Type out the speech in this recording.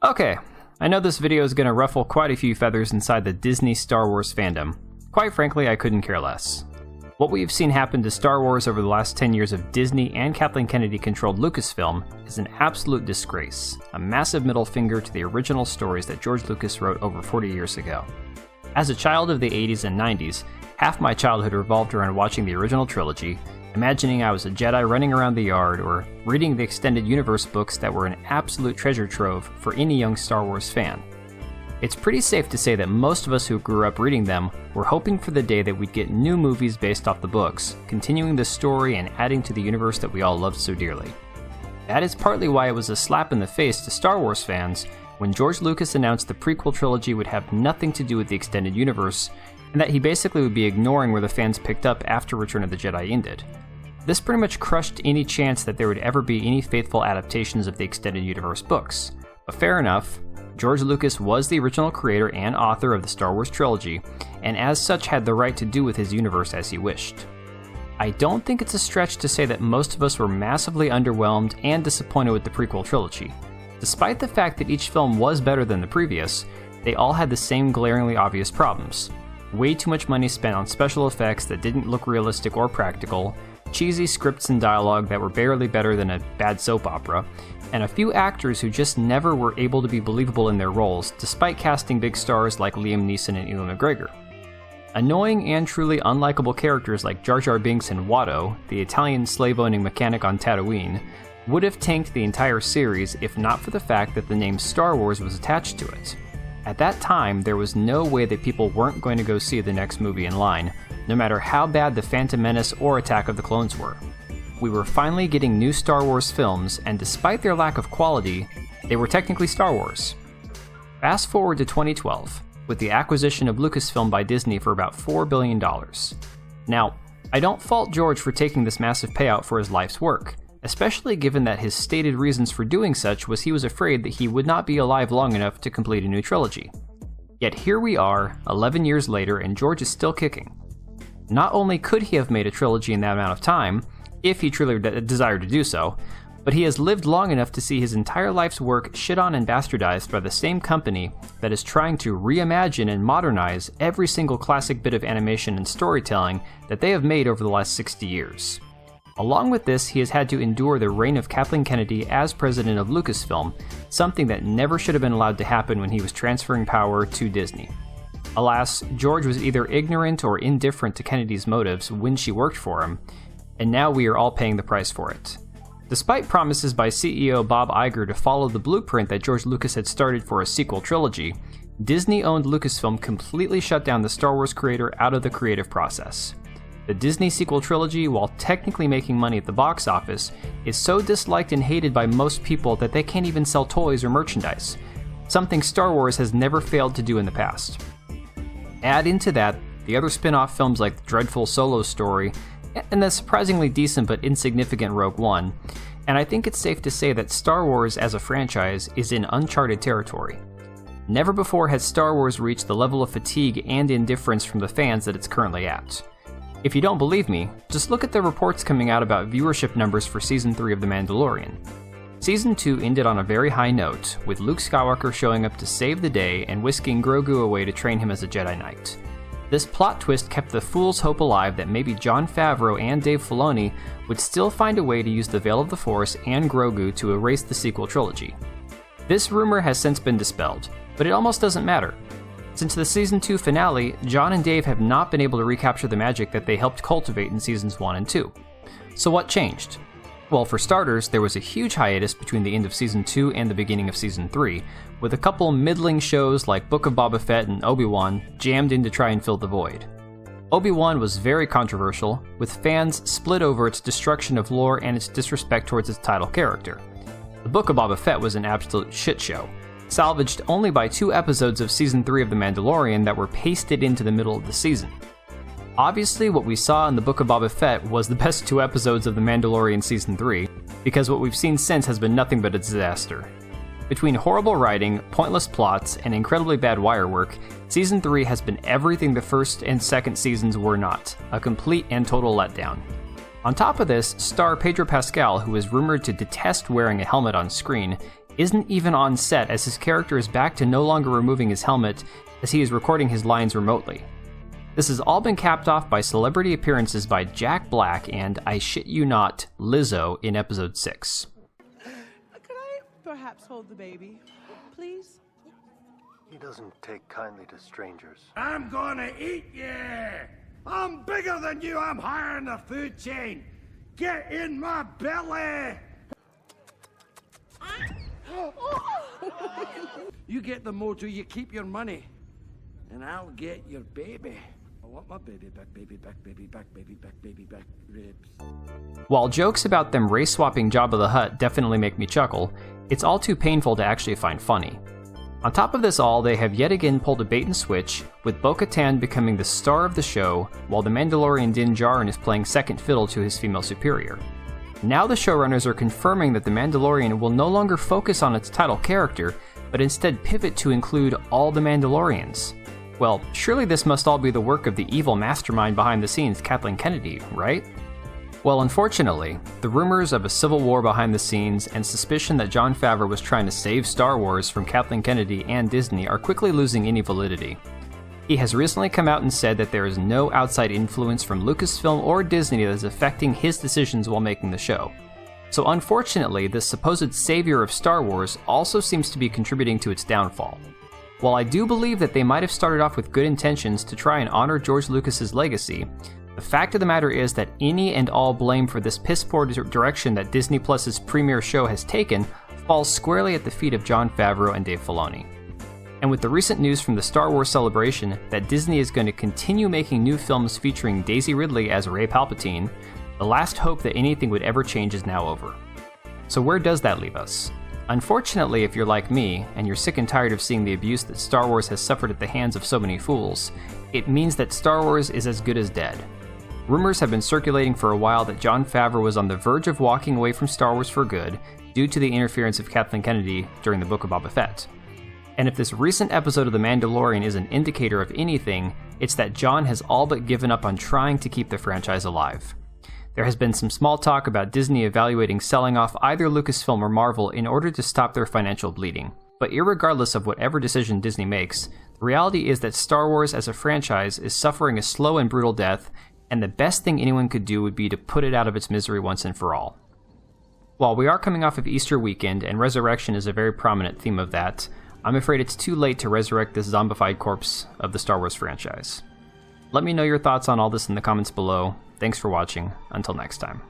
Okay, I know this video is going to ruffle quite a few feathers inside the Disney Star Wars fandom. Quite frankly, I couldn't care less. What we've seen happen to Star Wars over the last 10 years of Disney and Kathleen Kennedy-controlled Lucasfilm is an absolute disgrace, a massive middle finger to the original stories that George Lucas wrote over 40 years ago. As a child of the 80s and 90s, half my childhood revolved around watching the original trilogy, imagining I was a Jedi running around the yard, or reading the extended universe books that were an absolute treasure trove for any young Star Wars fan. It's pretty safe to say that most of us who grew up reading them were hoping for the day that we'd get new movies based off the books, continuing the story and adding to the universe that we all loved so dearly. That is partly why it was a slap in the face to Star Wars fans when George Lucas announced the prequel trilogy would have nothing to do with the extended universe, and that he basically would be ignoring where the fans picked up after Return of the Jedi ended. This pretty much crushed any chance that there would ever be any faithful adaptations of the extended universe books. But fair enough, George Lucas was the original creator and author of the Star Wars trilogy, and as such had the right to do with his universe as he wished. I don't think it's a stretch to say that most of us were massively underwhelmed and disappointed with the prequel trilogy. Despite the fact that each film was better than the previous, they all had the same glaringly obvious problems. Way too much money spent on special effects that didn't look realistic or practical, cheesy scripts and dialogue that were barely better than a bad soap opera, and a few actors who just never were able to be believable in their roles, despite casting big stars like Liam Neeson and Ewan McGregor. Annoying and truly unlikable characters like Jar Jar Binks and Watto, the Italian slave-owning mechanic on Tatooine, would have tanked the entire series if not for the fact that the name Star Wars was attached to it. At that time, there was no way that people weren't going to go see the next movie in line, no matter how bad The Phantom Menace or Attack of the Clones were. We were finally getting new Star Wars films, and despite their lack of quality, they were technically Star Wars. Fast forward to 2012, with the acquisition of Lucasfilm by Disney for about $4 billion. Now, I don't fault George for taking this massive payout for his life's work, especially given that his stated reasons for doing such was he was afraid that he would not be alive long enough to complete a new trilogy. Yet here we are, 11 years later, and George is still kicking. Not only could he have made a trilogy in that amount of time, if he truly desired to do so, but he has lived long enough to see his entire life's work shit on and bastardized by the same company that is trying to reimagine and modernize every single classic bit of animation and storytelling that they have made over the last 60 years. Along with this, he has had to endure the reign of Kathleen Kennedy as president of Lucasfilm, something that never should have been allowed to happen when he was transferring power to Disney. Alas, George was either ignorant or indifferent to Kennedy's motives when she worked for him, and now we are all paying the price for it. Despite promises by CEO Bob Iger to follow the blueprint that George Lucas had started for a sequel trilogy, Disney-owned Lucasfilm completely shut down the Star Wars creator out of the creative process. The Disney sequel trilogy, while technically making money at the box office, is so disliked and hated by most people that they can't even sell toys or merchandise, something Star Wars has never failed to do in the past. Add into that the other spin-off films like the dreadful Solo story, and the surprisingly decent but insignificant Rogue One, and I think it's safe to say that Star Wars as a franchise is in uncharted territory. Never before has Star Wars reached the level of fatigue and indifference from the fans that it's currently at. If you don't believe me, just look at the reports coming out about viewership numbers for Season 3 of The Mandalorian. Season 2 ended on a very high note, with Luke Skywalker showing up to save the day and whisking Grogu away to train him as a Jedi Knight. This plot twist kept the fool's hope alive that maybe Jon Favreau and Dave Filoni would still find a way to use the Veil of the Force and Grogu to erase the sequel trilogy. This rumor has since been dispelled, but it almost doesn't matter. Since the Season 2 finale, Jon and Dave have not been able to recapture the magic that they helped cultivate in Seasons 1 and 2. So what changed? Well, for starters, there was a huge hiatus between the end of Season 2 and the beginning of Season 3, with a couple middling shows like Book of Boba Fett and Obi-Wan jammed in to try and fill the void. Obi-Wan was very controversial, with fans split over its destruction of lore and its disrespect towards its title character. The Book of Boba Fett was an absolute shit show, salvaged only by 2 episodes of Season 3 of The Mandalorian that were pasted into the middle of the season. Obviously, what we saw in the Book of Boba Fett was the best 2 episodes of The Mandalorian Season 3, because what we've seen since has been nothing but a disaster. Between horrible writing, pointless plots, and incredibly bad wire work, Season 3 has been everything the first and second seasons were not, a complete and total letdown. On top of this, star Pedro Pascal, who is rumored to detest wearing a helmet on screen, isn't even on set, as his character is back to no longer removing his helmet as he is recording his lines remotely. This has all been capped off by celebrity appearances by Jack Black and, I shit you not, Lizzo in episode 6. Could I perhaps hold the baby, please? He doesn't take kindly to strangers. I'm gonna eat you! I'm bigger than you, I'm higher in the food chain! Get in my belly! You get the mojo, you keep your money. And I'll get your baby. I want my baby back, baby back, baby back, baby back, baby back, ribs. While jokes about them race-swapping Jabba the Hutt definitely make me chuckle, it's all too painful to actually find funny. On top of this all, they have yet again pulled a bait and switch, with Bo-Katan becoming the star of the show, while the Mandalorian Din Djarin is playing second fiddle to his female superior. Now the showrunners are confirming that the Mandalorian will no longer focus on its title character, but instead pivot to include all the Mandalorians. Well, surely this must all be the work of the evil mastermind behind the scenes, Kathleen Kennedy, right? Well, unfortunately, the rumors of a civil war behind the scenes and suspicion that Jon Favreau was trying to save Star Wars from Kathleen Kennedy and Disney are quickly losing any validity. He has recently come out and said that there is no outside influence from Lucasfilm or Disney that is affecting his decisions while making the show. So unfortunately, this supposed savior of Star Wars also seems to be contributing to its downfall. While I do believe that they might have started off with good intentions to try and honor George Lucas's legacy, the fact of the matter is that any and all blame for this piss-poor direction that Disney Plus's premiere show has taken falls squarely at the feet of Jon Favreau and Dave Filoni. And with the recent news from the Star Wars Celebration that Disney is going to continue making new films featuring Daisy Ridley as Rey Palpatine, the last hope that anything would ever change is now over. So where does that leave us? Unfortunately, if you're like me, and you're sick and tired of seeing the abuse that Star Wars has suffered at the hands of so many fools, it means that Star Wars is as good as dead. Rumors have been circulating for a while that Jon Favreau was on the verge of walking away from Star Wars for good due to the interference of Kathleen Kennedy during the Book of Boba Fett. And if this recent episode of The Mandalorian is an indicator of anything, it's that Jon has all but given up on trying to keep the franchise alive. There has been some small talk about Disney evaluating selling off either Lucasfilm or Marvel in order to stop their financial bleeding. But irregardless of whatever decision Disney makes, the reality is that Star Wars as a franchise is suffering a slow and brutal death, and the best thing anyone could do would be to put it out of its misery once and for all. While we are coming off of Easter weekend, and resurrection is a very prominent theme of that, I'm afraid it's too late to resurrect this zombified corpse of the Star Wars franchise. Let me know your thoughts on all this in the comments below. Thanks for watching. Until next time.